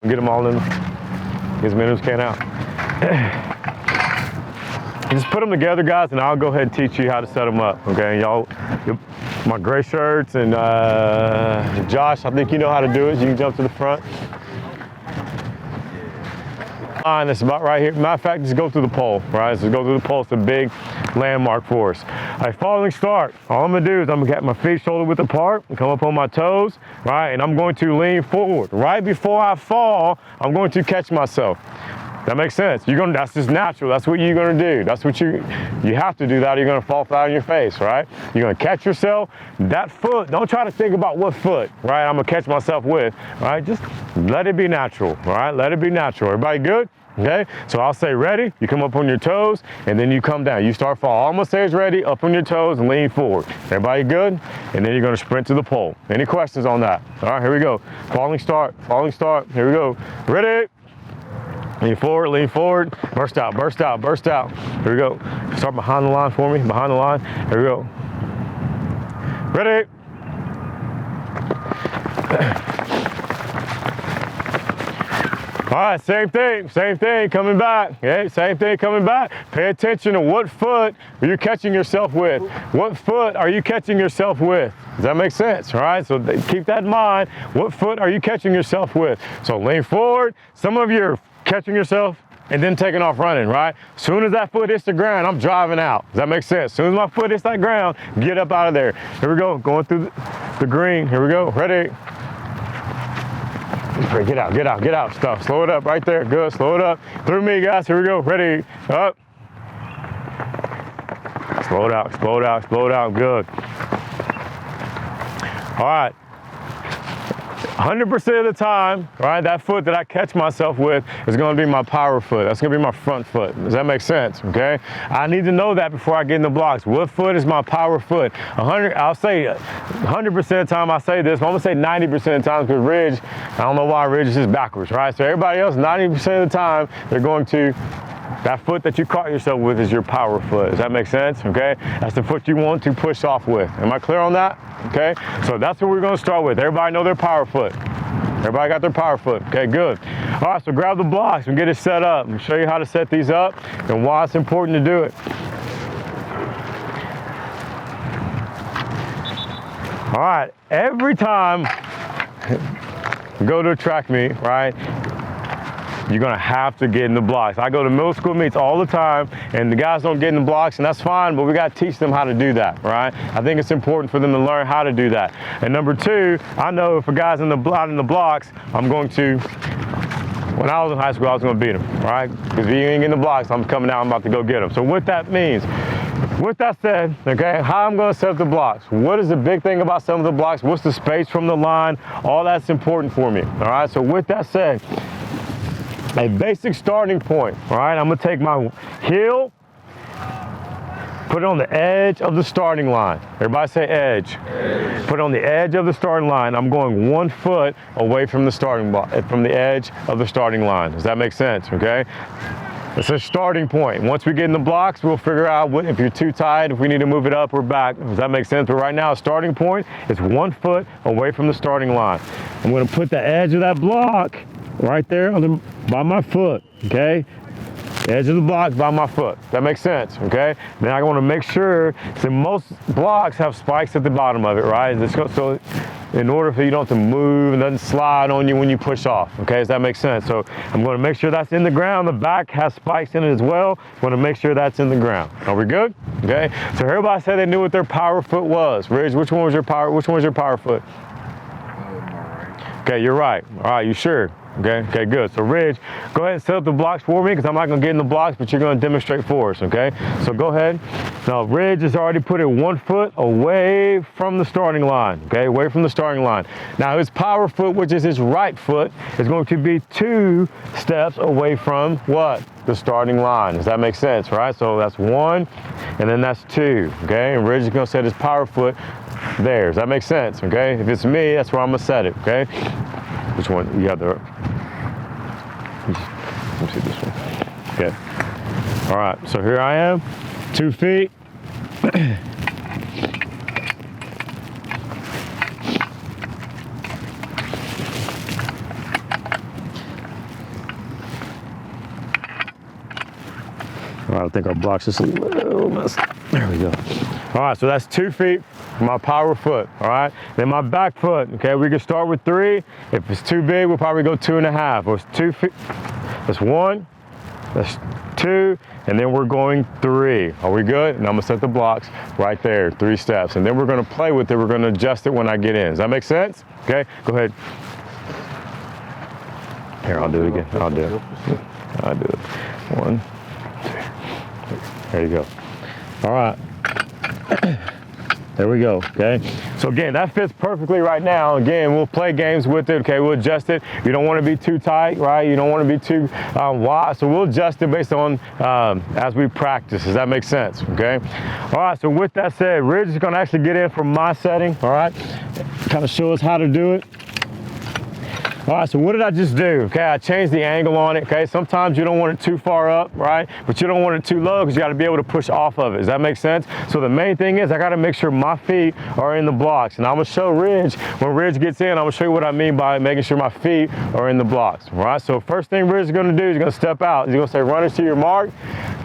Get them all in. Get as many as can out. Just put them together, guys, and I'll go ahead and teach you how to set them up, okay? Y'all, my gray shirts and Josh, I think you know how to do it. You can jump to the front. That's about right here. Matter of fact, just go through the pole, right? So go through the pole. It's a big landmark for us. All right, falling start. All I'm gonna do is I'm gonna get my feet shoulder width apart and come up on my toes, right? And I'm going to lean forward. Right before I fall, I'm going to catch myself. That makes sense. That's just natural. That's what you're gonna do. That's what you have to do that, or you're gonna fall flat on your face, right? You're gonna catch yourself. That foot, don't try to think about what foot, right? I'm gonna catch myself with, right? Just let it be natural, all right? Let it be natural. Everybody good? Okay, so I'll say ready, you come up on your toes, and then you come down. You start fall. All I'm gonna say is ready, up on your toes and lean forward. Everybody good? And then you're gonna sprint to the pole. Any questions on that? All right, here we go. Falling start, here we go. Ready? Lean forward, burst out, burst out, burst out. Here we go. Start behind the line for me, behind the line. Here we go. Ready? All right, same thing, coming back. Okay, same thing, coming back. Pay attention to what foot are you catching yourself with. What foot are you catching yourself with? Does that make sense? All right, so keep that in mind. What foot are you catching yourself with? So lean forward. Some of you are catching yourself and then taking off running, right? As soon as that foot hits the ground, I'm driving out. Does that make sense? As soon as my foot hits that ground, get up out of there. Here we go, going through the green. Here we go, ready? Get out, get out, get out. Stop, slow it up right there. Good, slow it up. Through me, guys, here we go, ready, up. Slow it out, slow it out, slow it out, good. All right. 100% of the time, right, that foot that I catch myself with is going to be my power foot. That's going to be my front foot. Does that make sense? Okay. I need to know that before I get in the blocks. What foot is my power foot? I'll say 100% of the time I say this, but I'm going to say 90% of the time because Ridge, I don't know why Ridge is just backwards, right? So everybody else, 90% of the time, they're going to, that foot that you caught yourself with is your power foot. Does that make sense? Okay. That's the foot you want to push off with. Am I clear on that? Okay, so that's what we're going to start with. Everybody know their power foot. Everybody got their power foot. Okay, good. All right, so grab the blocks and get it set up. I'm going to show you how to set these up and why it's important to do it. All right, every time you go to a track meet, right, you're gonna have to get in the blocks. I go to middle school meets all the time, and the guys don't get in the blocks, and that's fine, but we gotta teach them how to do that, right? I think it's important for them to learn how to do that. And number two, I know if a guy's out in the blocks, I'm going to, when I was in high school, I was gonna beat him, right? Because if he ain't in the blocks, I'm coming out, I'm about to go get him. So what that means, with that said, okay, how I'm gonna set up the blocks. What is the big thing about some of the blocks? What's the space from the line? All that's important for me, all right? So with that said, a basic starting point, all right? I'm gonna take my heel, put it on the edge of the starting line. Everybody say edge. Put it on the edge of the starting line. I'm going 1 foot away from the from the edge of the starting line. Does that make sense, okay? It's a starting point. Once we get in the blocks, we'll figure out if you're too tight, if we need to move it up or back. Does that make sense? But right now, a starting point is 1 foot away from the starting line. I'm gonna put the edge of that block right there by my foot, okay? Edge of the block by my foot. That makes sense, okay? Then I want to make sure, so most blocks have spikes at the bottom of it, right? So in order for you don't have to move and doesn't slide on you when you push off, okay? Does that make sense? So I'm going to make sure that's in the ground. The back has spikes in it as well. I'm going to make sure that's in the ground. Are we good? Okay? So everybody said they knew what their power foot was. Ridge, which one was your power foot? Okay, you're right. All right, you sure? Okay, good. So Ridge, go ahead and set up the blocks for me because I'm not going to get in the blocks, but you're going to demonstrate for us, okay? So go ahead. Now, Ridge has already put it 1 foot away from the starting line, okay? Away from the starting line. Now, his power foot, which is his right foot, is going to be 2 steps away from what? The starting line. Does that make sense, right? So that's 1, and then that's 2, okay? And Ridge is going to set his power foot there. Does that make sense, okay? If it's me, that's where I'm going to set it, okay? Which one? You have the, let me see this one. Okay. All right, so here I am, 2 feet. All right, I think our block's just a little messy. There we go. All right, so that's 2 feet for my power foot, all right? Then my back foot, okay, we can start with 3. If it's too big, we'll probably go 2.5. Or it's 2 feet, that's 1, that's 2, and then we're going 3. Are we good? And I'm gonna set the blocks right there, 3 steps. And then we're gonna play with it, we're gonna adjust it when I get in. Does that make sense? Okay, go ahead. Here, I'll do it again, I'll do it. I'll do it. 1, 2, 3. There you go. All right. There we go, okay? So again, that fits perfectly right now. Again, we'll play games with it, okay? We'll adjust it. You don't want to be too tight, right? You don't want to be too wide. So we'll adjust it based on as we practice. Does that make sense, okay? All right, so with that said, Ridge is gonna actually get in from my setting, all right? Kind of show us how to do it. All right, so what did I just do? Okay, I changed the angle on it, okay? Sometimes you don't want it too far up, right? But you don't want it too low because you gotta be able to push off of it. Does that make sense? So the main thing is I gotta make sure my feet are in the blocks. And I'm gonna show Ridge, when Ridge gets in, I'm gonna show you what I mean by making sure my feet are in the blocks, all right? So first thing Ridge is gonna do is he's gonna step out. He's gonna say, runners to your mark.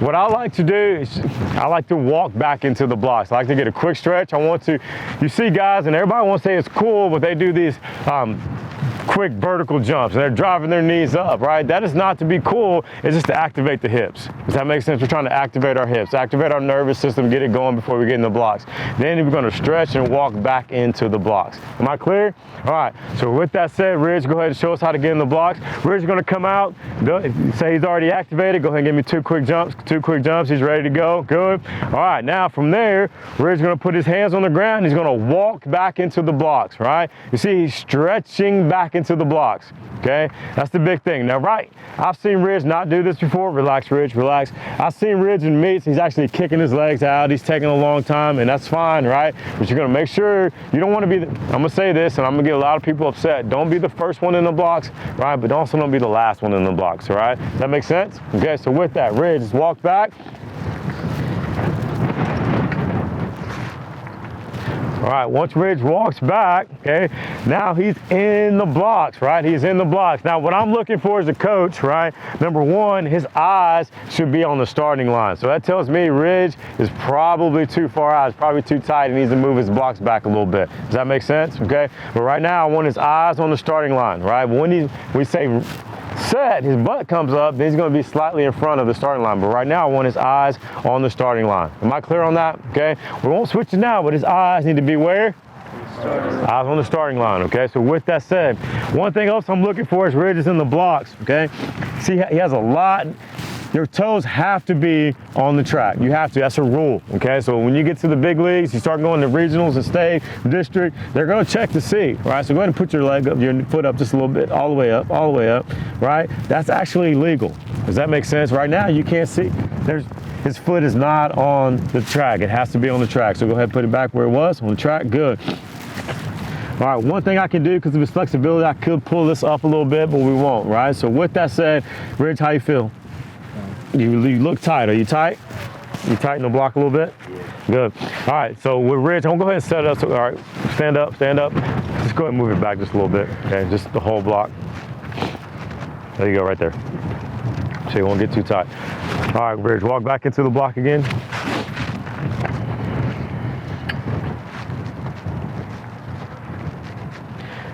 What I like to do is I like to walk back into the blocks. I like to get a quick stretch. You see guys, and everybody wants to say it's cool, but they do these quick vertical jumps and they're driving their knees up, right? That is not to be cool, it's just to activate the hips. Does that make sense? We're trying to activate our hips, activate our nervous system, get it going before we get in the blocks. Then we're gonna stretch and walk back into the blocks. Am I clear? All right, so with that said, Ridge, go ahead and show us how to get in the blocks. Ridge is gonna come out, say he's already activated, go ahead and give me 2 quick jumps, he's ready to go, good. All right, now from there, Ridge is gonna put his hands on the ground, he's gonna walk back into the blocks, right? You see, he's stretching back into the blocks, okay? That's the big thing. Now, right, I've seen Ridge not do this before. Relax, Ridge, relax. I've seen Ridge in meets, he's actually kicking his legs out, he's taking a long time, and that's fine, right? But you're gonna make sure, you don't wanna be, I'm gonna say this, and I'm gonna get a lot of people upset. Don't be the first one in the blocks, right? But also don't be the last one in the blocks, all right? Does that make sense? Okay, so with that, Ridge, just walk back. All right, once Ridge walks back, okay, now he's in the blocks, right? He's in the blocks. Now, what I'm looking for as a coach, right, number 1, his eyes should be on the starting line. So that tells me Ridge is probably too far out, it's probably too tight, he needs to move his blocks back a little bit. Does that make sense, okay? But right now, I want his eyes on the starting line, right? But when we say set, his butt comes up, then he's gonna be slightly in front of the starting line. But right now, I want his eyes on the starting line. Am I clear on that? Okay, we won't switch it now, but his eyes need to be where? Eyes on the starting line, okay? So with that said, one thing else I'm looking for is Ridge is in the blocks, okay? See, he has a lot. Your toes have to be on the track. You have to, that's a rule, okay? So when you get to the big leagues, you start going to regionals and state, district, they're gonna check to see, right? So go ahead and put your leg up, your foot up just a little bit, all the way up, right? That's actually legal. Does that make sense? Right now, you can't see. His foot is not on the track. It has to be on the track. So go ahead and put it back where it was, on the track, good. All right, one thing I can do, because of his flexibility, I could pull this up a little bit, but we won't, right? So with that said, Ridge, how you feel? You look tight. Are you tight? You tighten the block a little bit? Yeah. Good. All right, so with Ridge, I'm gonna go ahead and set it up. So, all right, stand up. Just go ahead and move it back just a little bit, okay? Just the whole block. There you go, right there. So you won't get too tight. All right, Ridge, walk back into the block again.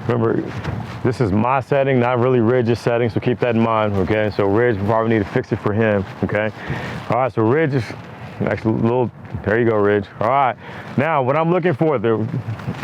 Remember, this is my setting, not really Ridge's setting, so keep that in mind, okay? So Ridge, we probably need to fix it for him, okay? All right, so Ridge is actually a little, there you go, Ridge. All right, now what I'm looking for, the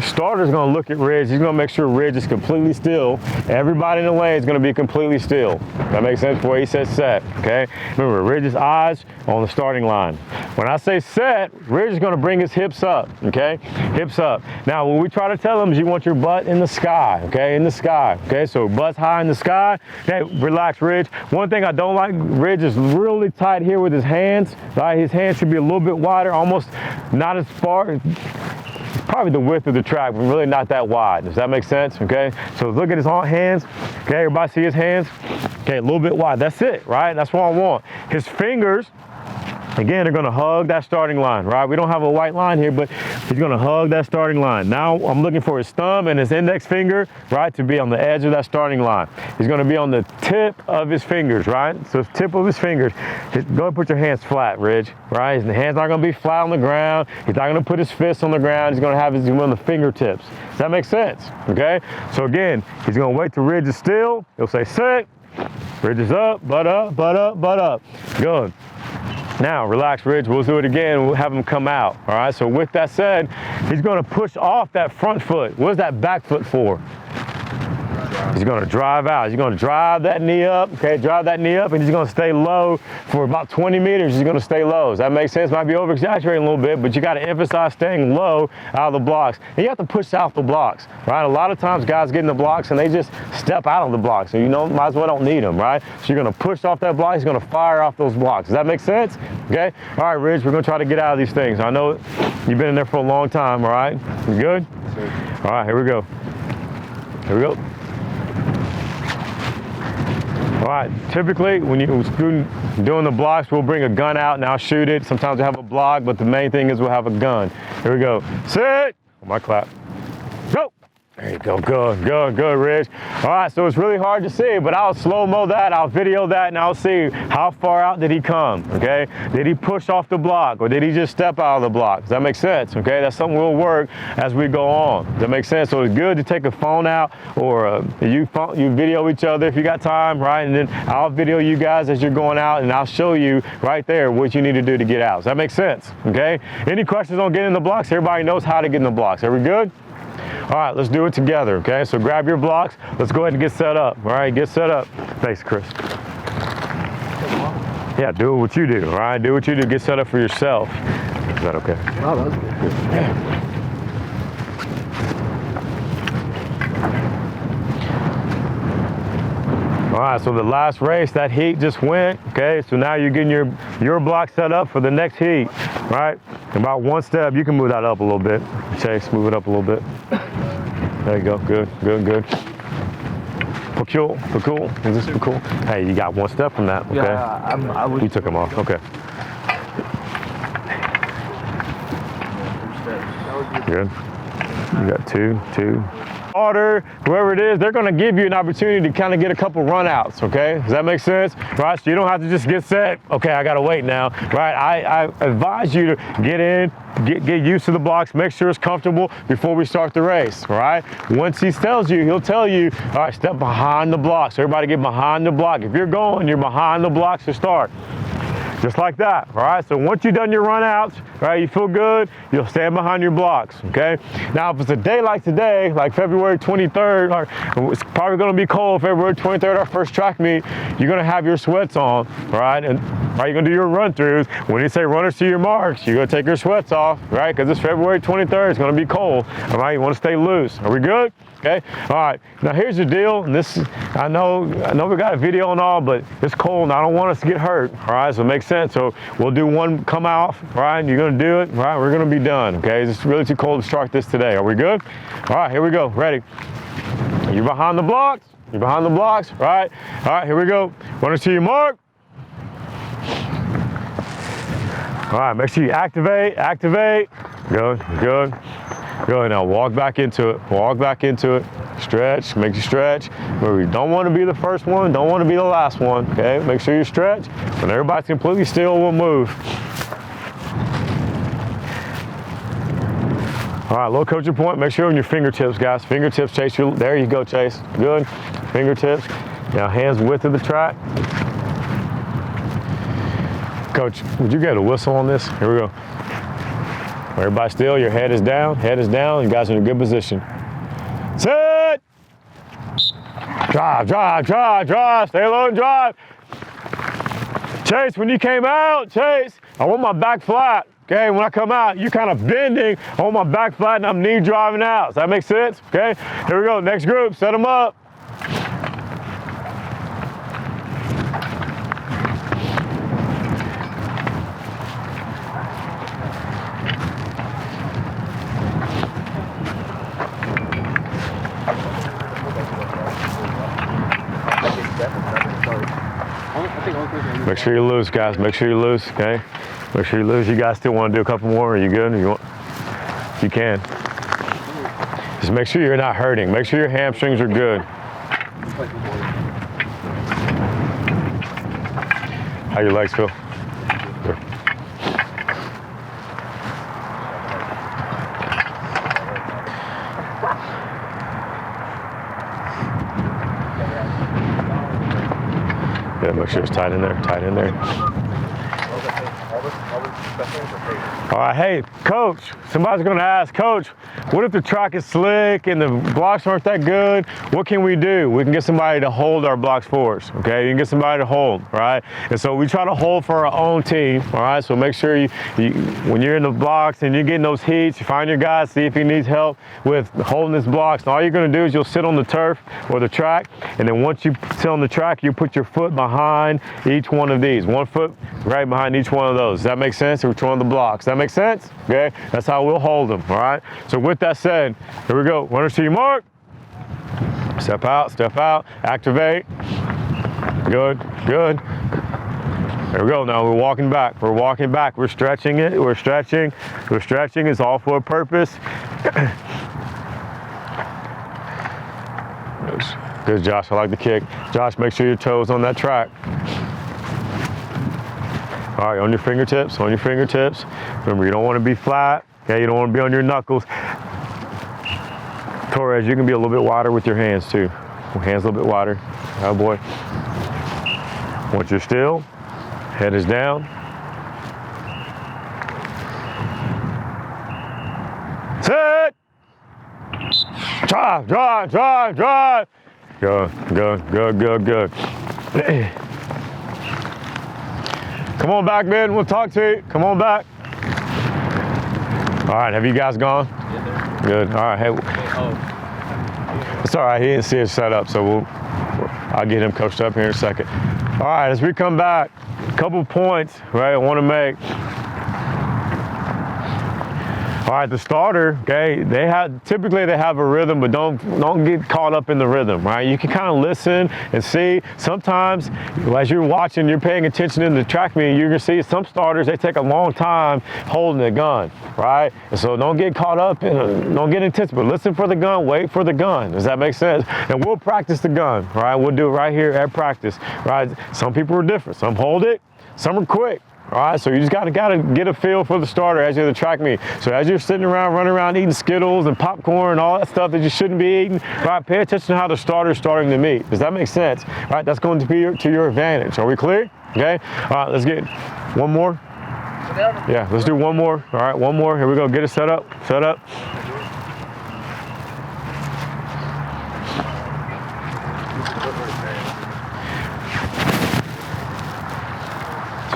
starter's gonna look at Ridge, he's gonna make sure Ridge is completely still. Everybody in the lane is gonna be completely still. That makes sense before he says set, okay? Remember, Ridge's eyes on the starting line. When I say set, Ridge is gonna bring his hips up, okay? Hips up. Now, when we try to tell him is you want your butt in the sky, okay? In the sky, okay? So butt's high in the sky. Okay, relax, Ridge. One thing I don't like, Ridge is really tight here with his hands, right? His hands should be a little bit wider, almost not as far, probably the width of the track, but really not that wide. Does that make sense, okay? So look at his hands, okay? Everybody see his hands? Okay, a little bit wide, that's it, right? That's what I want. His fingers, again, they're gonna hug that starting line, right? We don't have a white line here, but He's gonna hug that starting line. Now I'm looking for his thumb and his index finger, right, to be on the edge of that starting line. He's gonna be on the tip of his fingers, right? So tip of his fingers. Go ahead and put your hands flat, Ridge, right? His hands not gonna be flat on the ground. He's not gonna put his fists on the ground. He's gonna have his on the fingertips. Does that make sense? Okay? So again, he's gonna wait till Ridge is still. He'll say sit. Ridge is up, butt up, butt up, butt up. Good. Now, relax, Ridge. We'll do it again. We'll have him come out. All right? So with that said, he's going to push off that front foot. What is that back foot for? He's going to drive out. He's going to drive that knee up, okay? Drive that knee up, and he's going to stay low for about 20 meters. He's going to stay low. Does that make sense? Might be over-exaggerating a little bit, but you got to emphasize staying low out of the blocks. And you have to push out the blocks, right? A lot of times guys get in the blocks, and they just step out of the blocks. So, you know, might as well don't need them, right? So you're going to push off that block. He's going to fire off those blocks. Does that make sense? Okay? All right, Ridge, we're going to try to get out of these things. I know you've been in there for a long time, all right? You good? Sure. All right, here we go. Here we go. All right, typically when you're doing the blocks, we'll bring a gun out and I'll shoot it. Sometimes we have a block, but the main thing is we'll have a gun. Here we go. Sit. My clap. Go. There you go. Good, good, good, Ridge. All right, so it's really hard to see, but I'll slow-mo that, I'll video that, and I'll see how far out did he come, okay? Did he push off the block, or did he just step out of the block? Does that make sense, okay? That's something we'll work as we go on. Does that make sense? So it's good to take a phone out, or you video each other if you got time, right? And then I'll video you guys as you're going out, and I'll show you right there what you need to do to get out. Does that make sense, okay? Any questions on getting in the blocks? Everybody knows how to get in the blocks. Are we good? All right, let's do it together, okay? So grab your blocks. Let's go ahead and get set up, all right? Get set up. Thanks, Chris. Yeah, do what you do, all right? Do what you do. Get set up for yourself. Is that okay? Oh, that was good. Yeah. All right, so the last race, that heat just went, okay? So now you're getting your block set up for the next heat, right? About one step, you can move that up a little bit. Chase, move it up a little bit. There you go, good, good, good. Cool, cool. Is this cool? Hey, you got one step from that, okay? Yeah, you took them off, okay. Good. You got two. Order, whoever it is, they're going to give you an opportunity to kind of get a couple run outs, okay? Does that make sense? Right? So you don't have to just get set, okay, I got to wait now, right? I advise you to get in, get used to the blocks, make sure it's comfortable before we start the race, all right? Once he tells you, he'll tell you, all right, step behind the blocks. So everybody get behind the block. If you're going, you're behind the blocks to start. Just like that, all right? So once you've done your run outs, right, you feel good, you'll stand behind your blocks, okay? Now, if it's a day like today, like February 23rd, or it's probably gonna be cold, February 23rd, our first track meet, you're gonna have your sweats on, all right? And you're gonna do your run-throughs. When you say runners to your marks, you're gonna take your sweats off, right? Because it's February 23rd, it's gonna be cold, all right? You wanna stay loose. Are we good? Okay, all right, now here's the deal, and this, I know we got a video and all, but it's cold and I don't want us to get hurt, all right, so it makes sense. So we'll do one come off, right, and you're gonna do it, right, we're gonna be done, okay? It's really too cold to start this today. Are we good? All right, here we go, ready. You're behind the blocks, right? All right, here we go. Runners to your mark. All right, make sure you activate, good, good. Good, now walk back into it, stretch, make you stretch. Remember, you don't want to be the first one, don't want to be the last one, okay? Make sure you stretch. When everybody's completely still, we'll move. All right, low coaching point, make sure on your fingertips, guys. Fingertips, Chase, there you go, Chase. Good, fingertips. Now hands width of the track. Coach, would you get a whistle on this? Here we go. Everybody still, your head is down, you guys are in a good position. Sit! Drive, stay low and drive. Chase, when you came out, Chase, I want my back flat, okay? When I come out, you're kind of bending, I want my back flat and I'm knee driving out. Does that make sense? Okay, here we go, next group, set them up. Make sure you're loose, guys. Make sure you're loose, okay? Make sure you're loose. You guys still want to do a couple more? Are you good? You want? You can. Just make sure you're not hurting. Make sure your hamstrings are good. How your legs feel? Good. Yeah, make sure it's tight in there, tight in there. All right, hey, Coach, somebody's gonna ask, Coach, what if the track is slick and the blocks aren't that good? What can we do? We can get somebody to hold our blocks for us, okay? You can get somebody to hold, right? And so we try to hold for our own team, all right? So make sure you when you're in the blocks and you're getting those heats, you find your guy, see if he needs help with holding his blocks. And all you're gonna do is you'll sit on the turf or the track, and then once you sit on the track, you put your foot behind each one of these. One foot right behind each one of those. Does that make sense? Which one of the blocks? Does that make sense? Okay, that's how we'll hold them, all right? So with that said, here we go. Runners to your mark. Step out, activate. Good, good. There we go. Now we're walking back. We're stretching it. We're stretching. It's all for a purpose. Good, Josh. I like the kick. Josh, make sure your toes on that track. All right, on your fingertips. Remember, you don't want to be flat. Okay, you don't want to be on your knuckles. Torres, you can be a little bit wider with your hands too. Hands a little bit wider. Oh boy. Once you're still, head is down. Sit. Drive. Good. Come on back, man. We'll talk to you. Come on back. All right, have you guys gone? Yeah, good. All right, hey. It's all right. He didn't see us set up, so I'll get him coached up here in a second. All right, as we come back, a couple points, right, I want to make. All right, the starter, okay, typically they have a rhythm, but don't get caught up in the rhythm, right? You can kind of listen and see. Sometimes, as you're watching, you're paying attention in the track meet, you're gonna see some starters, they take a long time holding the gun, right? And so don't get caught up don't get intense, but listen for the gun, wait for the gun. Does that make sense? And we'll practice the gun, right? We'll do it right here at practice, right? Some people are different. Some hold it, some are quick. All right, so you just gotta get a feel for the starter as you're the track meet. So as you're sitting around, running around eating Skittles and popcorn and all that stuff that you shouldn't be eating, right, pay attention to how the starter's starting the meet. Does that make sense? All right, that's going to be to your advantage. Are we clear? Okay, all right, let's get one more. Yeah, let's do one more. All right, one more. Here we go, get it set up.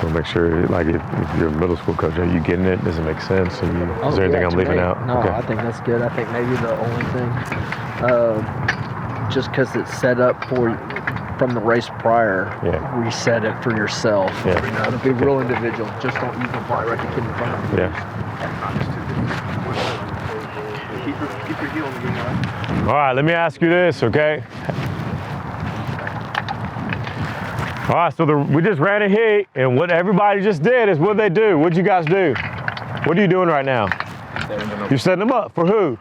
So make sure, like, if you're a middle school coach, are you getting it? Does it make sense? Is there anything I'm leaving out? No, okay. I think that's good. I think maybe the only thing, just because it's set up from the race prior, reset it for yourself. Yeah. You know, to be real individual. Just don't use the bar right to kid in front of you. Yeah. Keep your heel on the ground. All right, let me ask you this, okay? All right, so we just ran a heat, and what everybody just did is what they do. What'd you guys do? What are you doing right now? You're setting them up for who?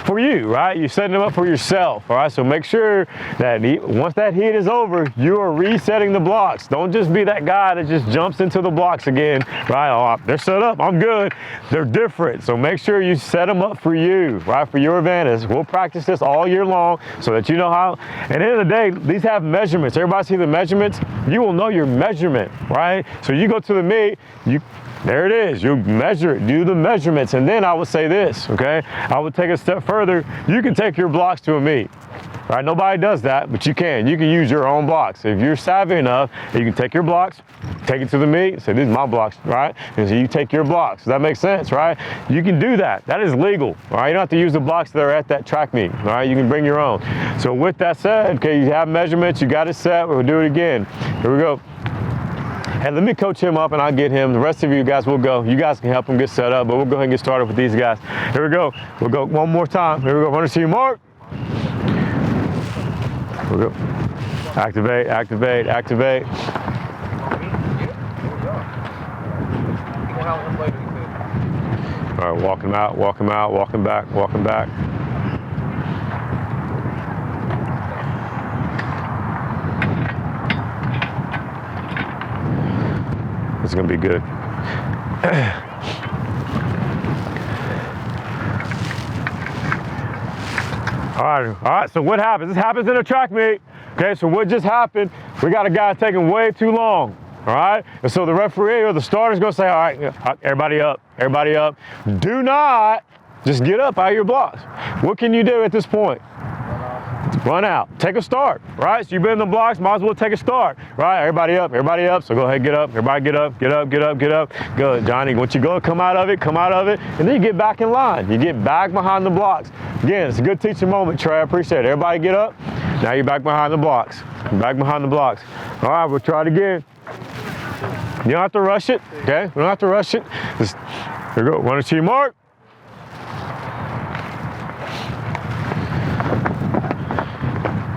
For you, right? You're setting them up for yourself, all right? So make sure that once that heat is over, you are resetting the blocks. Don't just be that guy that just jumps into the blocks again, right? Oh, they're set up, I'm good. They're different, so make sure you set them up for you, right? For your advantage. We'll practice this all year long so that you know how. At the end of the day, these have measurements. Everybody see the measurements? You will know your measurement, right? So you go to the meet, there it is, you measure it, do the measurements, and then I would say this, okay? I would take a step further. You can take your blocks to a meet, right? Nobody does that, but you can. You can use your own blocks. If you're savvy enough, you can take your blocks, take it to the meet, say, these are my blocks, right? And so you take your blocks. Does that make sense, right? You can do that. That is legal, all right? You don't have to use the blocks that are at that track meet, all right? You can bring your own. So with that said, okay, you have measurements, you got it set, we'll do it again. Here we go. And let me coach him up and I'll get him. The rest of you guys will go. You guys can help him get set up, but we'll go ahead and get started with these guys. Here we go. We'll go one more time. Here we go. Runners to your mark. Here we go. Activate. All right, walk him out, walk him out, walk him back, walk him back. It's gonna be good. All right, so what happens? This happens in a track meet. Okay, so what just happened, we got a guy taking way too long, all right? And so the referee or the starter's gonna say, all right, everybody up, everybody up. Do not just get up out of your blocks. What can you do at this point? Run out, take a start, right? So you've been in the blocks, might as well take a start, right? Everybody up, so go ahead, get up, everybody get up, get up, get up, get up. Good, Johnny, once you go, come out of it, and then you get back in line. You get back behind the blocks. Again, it's a good teaching moment, Trey, I appreciate it. Everybody get up, now you're back behind the blocks. Back behind the blocks. All right, we'll try it again. You don't have to rush it, okay? We don't have to rush it. Just, here we go, 1 or 2 mark.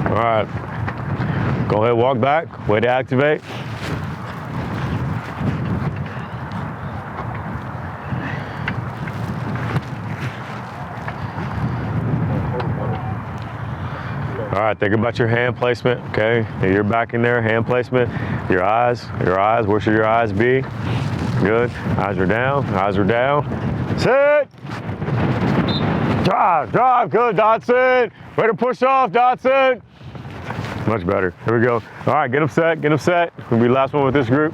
All right, go ahead, walk back, way to activate. All right, think about your hand placement, okay? You're back in there, hand placement. Your eyes, where should your eyes be? Good, eyes are down, Sit! Drive, good, Dotson. Way to push off, Dotson. Much better, here we go. All right, get them set. We'll be the last one with this group.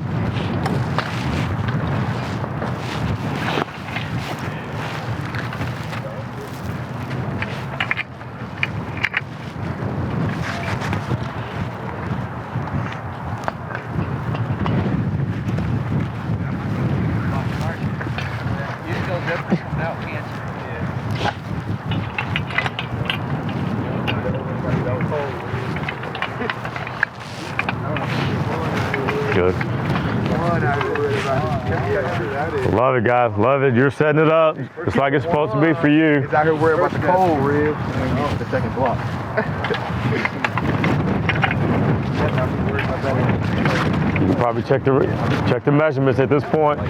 Good. Love it, guys. Love it. You're setting it up just like it's supposed to be for you. He's out here worried about the cold, Rib. The second block. You can probably check the measurements at this point.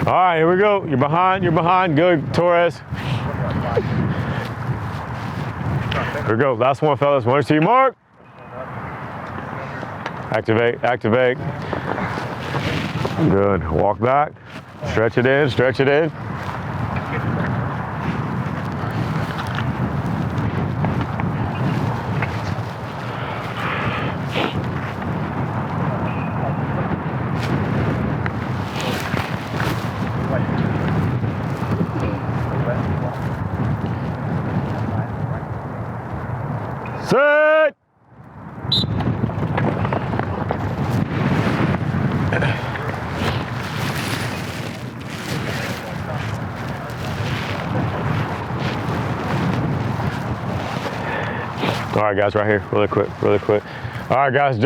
All right, here we go. You're behind. Good, Torres. Here we go. Last one, fellas. 1 or 2 mark. Activate. Good. Walk back. Stretch it in. Sit! All right, guys, right here, really quick. All right, guys,